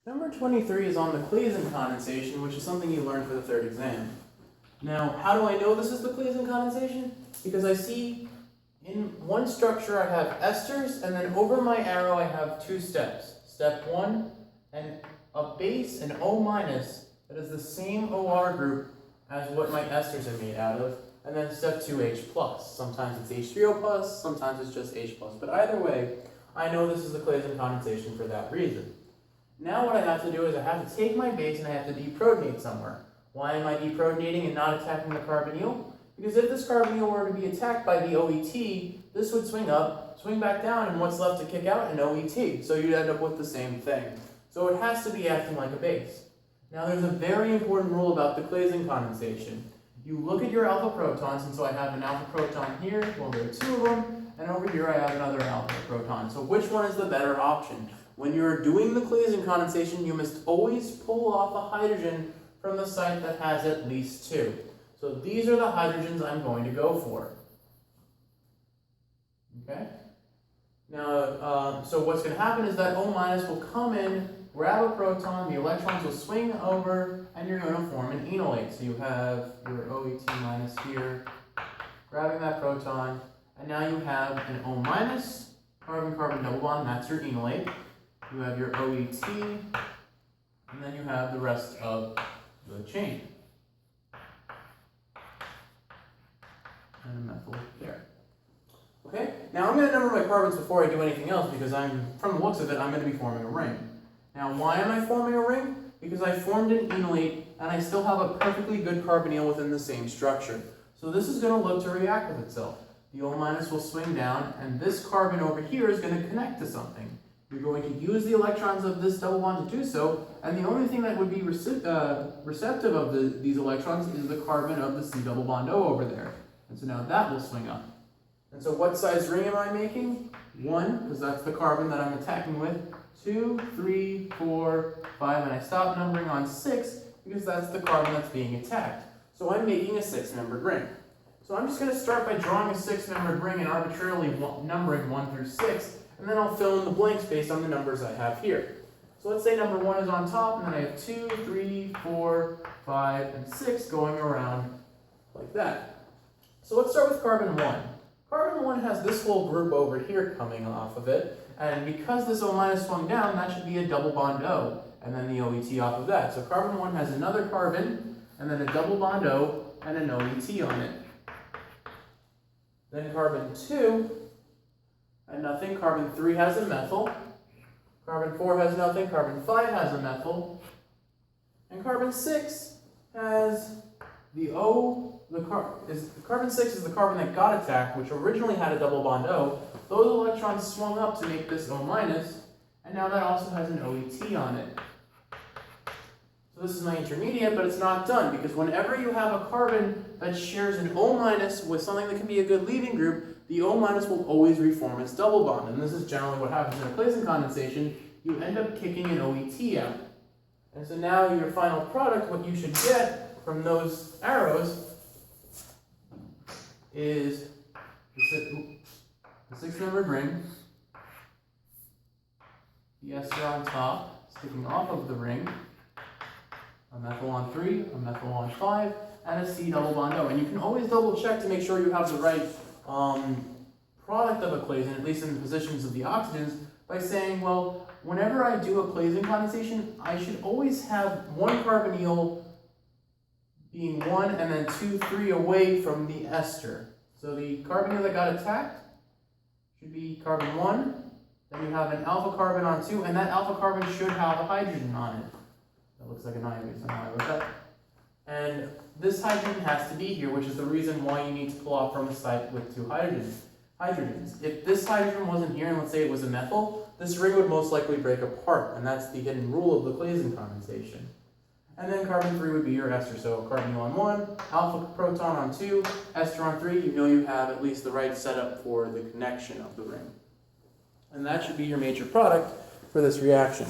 Number 23 is on the Claisen condensation, which is something you learned for the third exam. Now, how do I know this is the Claisen condensation? Because I see in one structure I have esters, and then over my arrow I have two steps. Step 1, and a base, an O minus, that is the same OR group as what my esters are made out of. And then step 2, H+. Sometimes it's H3O+, sometimes it's just H+. But either way, I know this is the Claisen condensation for that reason. Now what I have to do is I have to take my base and I have to deprotonate somewhere. Why am I deprotonating and not attacking the carbonyl? Because if this carbonyl were to be attacked by the OET, this would swing up, swing back down, and what's left to kick out? An OET. So you'd end up with the same thing. So it has to be acting like a base. Now there's a very important rule about the Claisen condensation. You look at your alpha protons, and so I have an alpha proton here, well there are two of them, and over here I have another alpha proton. So which one is the better option? When you're doing the Claisen condensation, you must always pull off a hydrogen from the site that has at least two. So these are the hydrogens I'm going to go for. Okay? Now, so what's going to happen is that O minus will come in, grab a proton, the electrons will swing over, and you're going to form an enolate. So you have your OET minus here, grabbing that proton, and now you have an O minus, carbon-carbon double bond, that's your enolate. You have your OET, and then you have the rest of the chain. And a methyl there. Okay, now I'm going to number my carbons before I do anything else because from the looks of it, I'm going to be forming a ring. Now, why am I forming a ring? Because I formed an enolate and I still have a perfectly good carbonyl within the same structure. So this is going to look to react with itself. The O minus will swing down and this carbon over here is going to connect to something. You're going to use the electrons of this double bond to do so, and the only thing that would be receptive of these electrons is the carbon of the C double bond O over there. And so now that will swing up. And so what size ring am I making? 1, because that's the carbon that I'm attacking with. 2, 3, 4, 5, and I stop numbering on 6 because that's the carbon that's being attacked. So I'm making a 6-membered ring. So I'm just going to start by drawing a 6-membered ring and arbitrarily numbering 1 through 6, and then I'll fill in the blanks based on the numbers I have here. So let's say number 1 is on top, and then I have 2, 3, 4, 5, and 6 going around like that. So let's start with carbon 1. Carbon 1 has this whole group over here coming off of it, and because this O minus swung down, that should be a double bond O, and then the OET off of that. So carbon 1 has another carbon, and then a double bond O, and an OET on it. Then carbon 2 had nothing, carbon 3 has a methyl, carbon 4 has nothing, carbon 5 has a methyl, and carbon 6 has the O. Carbon 6 is the carbon that got attacked, which originally had a double bond O. Those electrons swung up to make this O minus, and now that also has an OET on it. So this is my intermediate, but it's not done, because whenever you have a carbon that shares an O minus with something that can be a good leaving group, the O minus will always reform its double bond, and this is generally what happens in a Claisen condensation. You end up kicking an OET out. And so now your final product, what you should get from those arrows, is the 6-membered ring, the ester on top, sticking off of the ring, a methyl on 3, a methyl on 5, and a C double bond O. And you can always double check to make sure you have the right product of a Claisen, at least in the positions of the oxygens, by saying, well, whenever I do a Claisen condensation, I should always have one carbonyl being 1 and then 2, 3 away from the ester. So the carbonyl that got attacked should be carbon 1, then you have an alpha carbon on 2, and that alpha carbon should have a hydrogen on it. That looks like an ion based on how I wrote that. And this hydrogen has to be here, which is the reason why you need to pull off from a site with 2 hydrogens. If this hydrogen wasn't here, and let's say it was a methyl, this ring would most likely break apart, and that's the hidden rule of the Claisen condensation. And then carbon 3 would be your ester, so carbonyl on 1, alpha proton on 2, ester on 3, you know you have at least the right setup for the connection of the ring. And that should be your major product for this reaction.